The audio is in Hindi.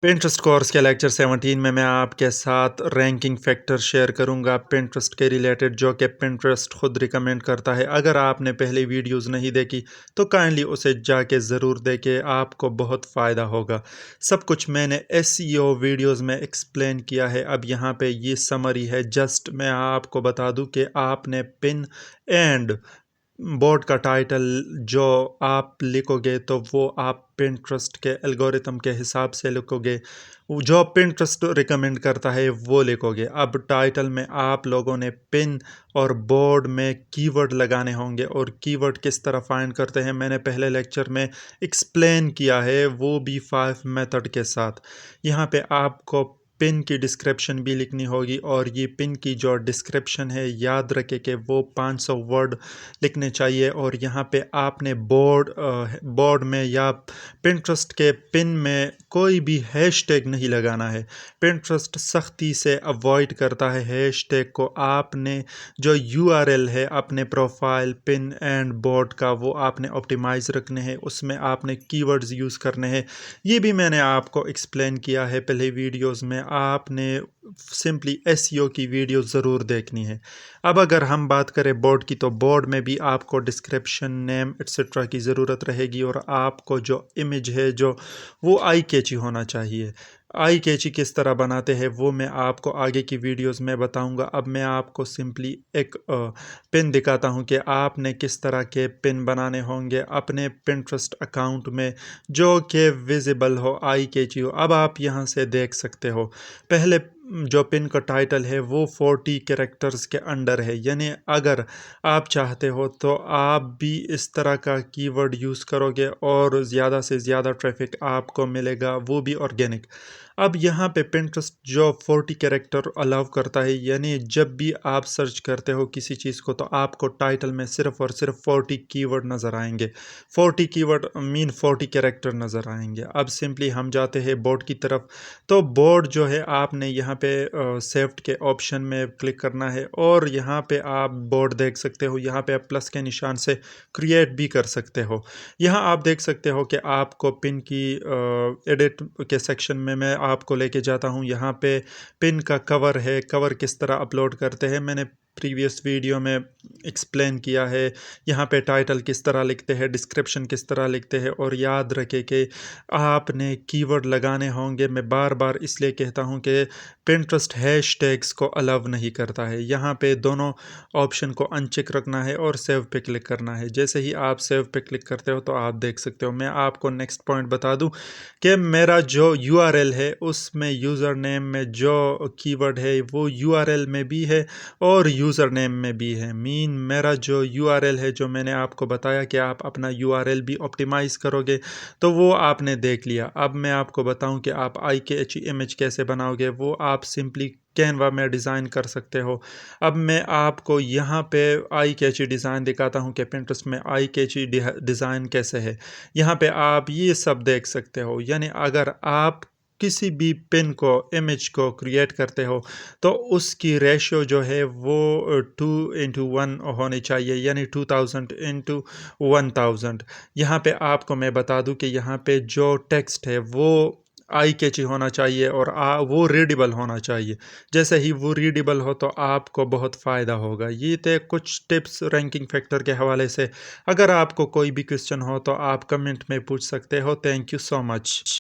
पिंटरेस्ट कोर्स के लेक्चर 17 में मैं आपके साथ रैंकिंग फैक्टर शेयर करूंगा पिंटरेस्ट के रिलेटेड, जो कि पिंटरेस्ट खुद रिकमेंड करता है। अगर आपने पहले वीडियोस नहीं देखी तो काइंडली उसे जाके ज़रूर देखें, आपको बहुत फ़ायदा होगा। सब कुछ मैंने एसईओ वीडियोस में एक्सप्लेन किया है। अब यहाँ पे ये समरी है। जस्ट मैं आपको बता दूं कि आपने पिन एंड बोर्ड का टाइटल जो आप लिखोगे तो वो आप पिंटरेस्ट के एल्गोरिथम के हिसाब से लिखोगे, जो पिंटरेस्ट रिकमेंड करता है वो लिखोगे। अब टाइटल में आप लोगों ने पिन और बोर्ड में कीवर्ड लगाने होंगे, और कीवर्ड किस तरह फाइंड करते हैं मैंने पहले लेक्चर में एक्सप्लेन किया है, वो भी 5 मेथड के साथ। यहाँ पे आपको पिन की डिस्क्रिप्शन भी लिखनी होगी, और ये पिन की जो डिस्क्रिप्शन है याद रखें कि वो 500 वर्ड लिखने चाहिए। और यहाँ पे आपने बोर्ड में या पिंटरेस्ट के पिन में कोई भी हैशटैग नहीं लगाना है। पिंटरेस्ट सख्ती से अवॉइड करता है हैशटैग को। आपने जो यूआरएल है अपने प्रोफाइल पिन एंड बोर्ड का, वो आपने ऑप्टिमाइज रखने हैं, उसमें आपने कीवर्ड्स यूज़ करने हैं। ये भी मैंने आपको एक्सप्लेन किया है पहले वीडियोस में। आपने सिंपली एसईओ की वीडियो ज़रूर देखनी है। अब अगर हम बात करें बोर्ड की, तो बोर्ड में भी आपको डिस्क्रिप्शन, नेम एक्सेट्रा की ज़रूरत रहेगी, और आपको जो इमेज है जो वो आई कैची होना चाहिए। आई कैची किस तरह बनाते हैं वो मैं आपको आगे की वीडियोस में बताऊंगा। अब मैं आपको सिंपली एक पिन दिखाता हूं कि आपने किस तरह के पिन बनाने होंगे अपने पिंटरेस्ट अकाउंट में, जो कि विजिबल हो, आई कैची हो। अब आप यहां से देख सकते हो, पहले जो पिन का टाइटल है वो 40 कैरेक्टर्स के अंडर है। यानी अगर आप चाहते हो तो आप भी इस तरह का कीवर्ड यूज़ करोगे और ज़्यादा से ज़्यादा ट्रैफिक आपको मिलेगा, वो भी ऑर्गेनिक। अब यहाँ पे पिंटरेस्ट जो 40 कैरेक्टर अलाउ करता है, यानी जब भी आप सर्च करते हो किसी चीज़ को तो आपको टाइटल में सिर्फ और सिर्फ 40 कीवर्ड नज़र आएंगे। 40 कीवर्ड मीन 40 कैरेक्टर नज़र आएंगे। अब सिंपली हम जाते हैं बोर्ड की तरफ। तो बोर्ड जो है आपने यहाँ पे सेव्ड के ऑप्शन में क्लिक करना है, और यहाँ पे आप बोर्ड देख सकते हो। यहाँ पे आप प्लस के निशान से क्रिएट भी कर सकते हो। यहाँ आप देख सकते हो कि आपको पिन की एडिट के सेक्शन में मैं आपको लेके जाता हूँ। यहाँ पे पिन का कवर है, कवर किस तरह अपलोड करते हैं मैंने प्रीवियस वीडियो में एक्सप्लेन किया है। यहाँ पे टाइटल किस तरह लिखते हैं, डिस्क्रिप्शन किस तरह लिखते हैं, और याद रखें कि आपने कीवर्ड लगाने होंगे। मैं बार बार इसलिए कहता हूँ कि पिंटरेस्ट हैशटैग्स को अलाउ नहीं करता है। यहाँ पे दोनों ऑप्शन को अनचेक रखना है और सेव पे क्लिक करना है। जैसे ही आप सेव पे क्लिक करते हो तो आप देख सकते हो। मैं आपको नेक्स्ट पॉइंट बता दूं कि मेरा जो यूआरएल है उसमें यूज़र नेम में जो कीवर्ड है वो यूआरएल में भी है और यूज़र नेम में भी है। मीन मेरा जो यूआरएल है, जो मैंने आपको बताया कि आप अपना यूआरएल भी ऑप्टिमाइज़ करोगे, तो वो आपने देख लिया। अब मैं आपको बताऊं कि आप आई के एच इमेज कैसे बनाओगे। वो आप सिंपली कैनवा में डिज़ाइन कर सकते हो। अब मैं आपको यहाँ पे आई कैची डिज़ाइन दिखाता हूँ कि पिंटरेस्ट में आई कैची डिज़ाइन कैसे है। यहाँ पे आप ये सब देख सकते हो। यानी अगर आप किसी भी पिन को, इमेज को क्रिएट करते हो तो उसकी रेशियो जो है वो 2:1 होनी चाहिए, यानी 2000:1000। यहाँ पे आपको मैं बता दूं कि यहाँ पे जो टेक्स्ट है वो आई कैची होना चाहिए, और वो रीडेबल होना चाहिए। जैसे ही वो रीडेबल हो तो आपको बहुत फ़ायदा होगा। ये थे कुछ टिप्स रैंकिंग फैक्टर के हवाले से। अगर आपको कोई भी क्वेश्चन हो तो आप कमेंट में पूछ सकते हो। Thank you so much.